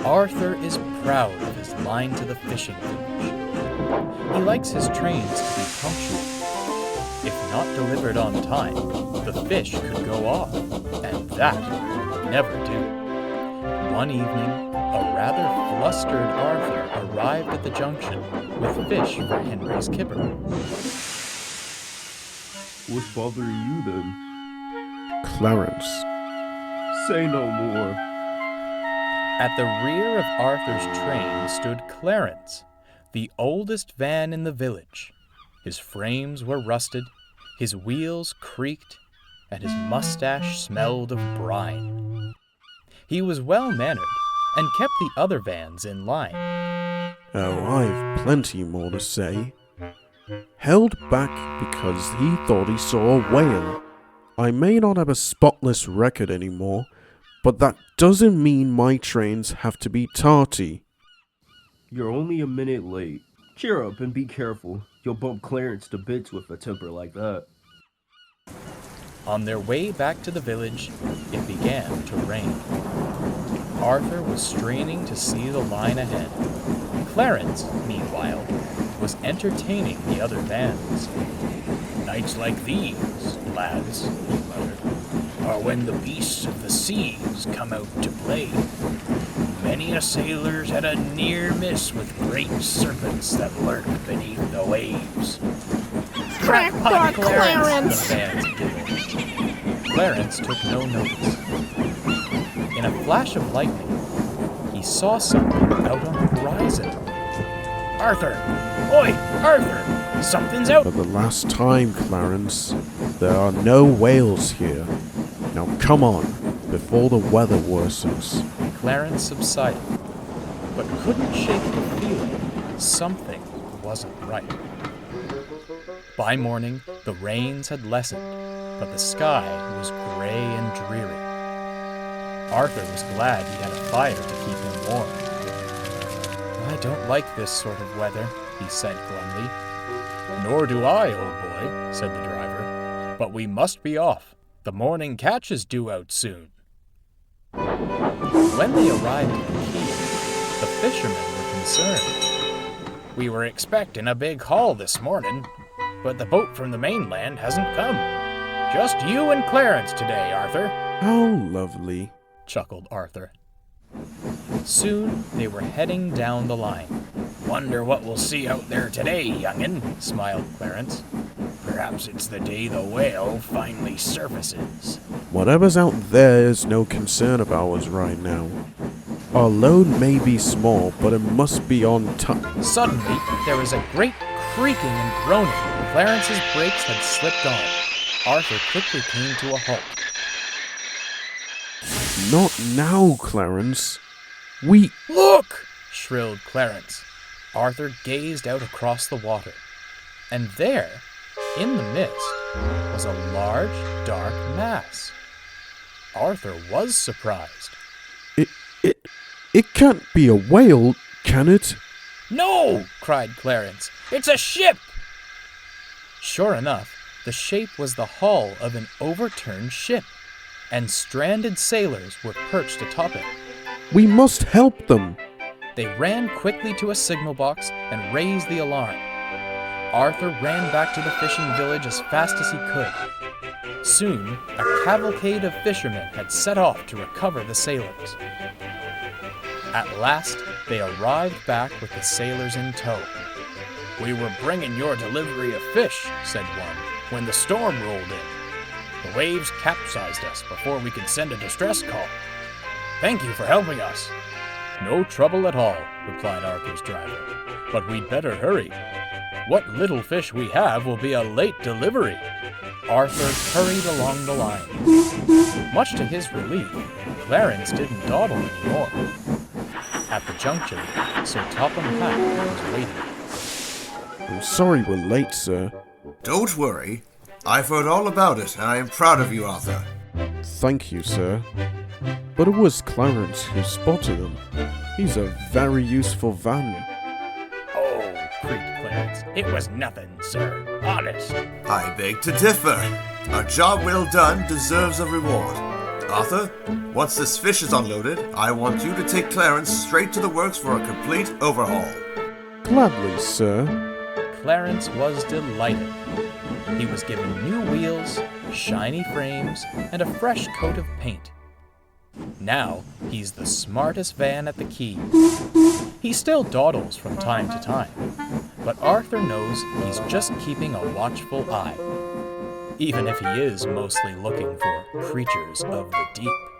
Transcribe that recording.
Arthur is proud of his line to the fishing village. He likes his trains to be punctual. If not delivered on time, the fish could go off, and that would never do. One evening, a rather flustered Arthur arrived at the junction with fish for Henry's kipper. What's bothering you then? Clarence. Say no more. At the rear of Arthur's train stood Clarence, the oldest van in the village. His frames were rusted, his wheels creaked, and his mustache smelled of brine. He was well-mannered and kept the other vans in line. Oh, I've plenty more to say. Held back because he thought he saw a whale. I may not have a spotless record anymore, but that doesn't mean my trains have to be tarty. You're only a minute late. Cheer up and be careful. You'll bump Clarence to bits with a temper like that. On their way back to the village, it began to rain. Arthur was straining to see the line ahead. Clarence, meanwhile, was entertaining the other vans. Nights like these, lads, he muttered, are when the beasts of the seas come out to play. Many a sailor's had a near miss with great serpents that lurk beneath the waves. Crackpot Clarence! The vans giggled. Clarence took no notice. In a flash of lightning, he saw something out on the horizon. Arthur! Oi, Arthur! Something's out! For the last time, Clarence, there are no whales here. Now come on, before the weather worsens. Clarence subsided, but couldn't shake the feeling something wasn't right. By morning, the rains had lessened, but the sky was gray and dreary. Arthur was glad he had a fire to keep him warm. "I don't like this sort of weather," he said glumly. "Nor do I, old boy," said the driver. "But we must be off. The morning catch is due out soon." When they arrived at the quay, the fishermen were concerned. "We were expecting a big haul this morning, but the boat from the mainland hasn't come. Just you and Clarence today, Arthur." How lovely, chuckled Arthur. Soon they were heading down the line. "Wonder what we'll see out there today, young'un," smiled Clarence. "Perhaps it's the day the whale finally surfaces." Whatever's out there is no concern of ours right now. Our load may be small, but it must be on time. Suddenly, there was a great creaking and groaning. Clarence's brakes had slipped on. Arthur quickly came to a halt. Not now, Clarence. Look! Shrilled Clarence. Arthur gazed out across the water, and there, in the mist, was a large, dark mass. Arthur was surprised. It can't be a whale, can it? "No!" cried Clarence. "It's a ship!" Sure enough, the shape was the hull of an overturned ship, and stranded sailors were perched atop it. We must help them. They ran quickly to a signal box and raised the alarm. Arthur ran back to the fishing village as fast as he could. Soon, a cavalcade of fishermen had set off to recover the sailors. At last, they arrived back with the sailors in tow. "We were bringing your delivery of fish," said one, "when the storm rolled in. The waves capsized us before we could send a distress call. Thank you for helping us." "No trouble at all," replied Arthur's driver. "But we'd better hurry. What little fish we have will be a late delivery." Arthur hurried along the line. Much to his relief, Clarence didn't dawdle anymore. At the junction, Sir Topham Hatt was waiting. I'm sorry we're late, sir. Don't worry. I've heard all about it, and I am proud of you, Arthur. Thank you, sir. But it was Clarence who spotted them. He's a very useful van. "Oh," creaked Clarence, "it was nothing, sir. Honest." I beg to differ. A job well done deserves a reward. Arthur, once this fish is unloaded, I want you to take Clarence straight to the works for a complete overhaul. Gladly, sir. Clarence was delighted. He was given new wheels, shiny frames, and a fresh coat of paint. Now he's the smartest van at the quay. He still dawdles from time to time, but Arthur knows he's just keeping a watchful eye, even if he is mostly looking for creatures of the deep.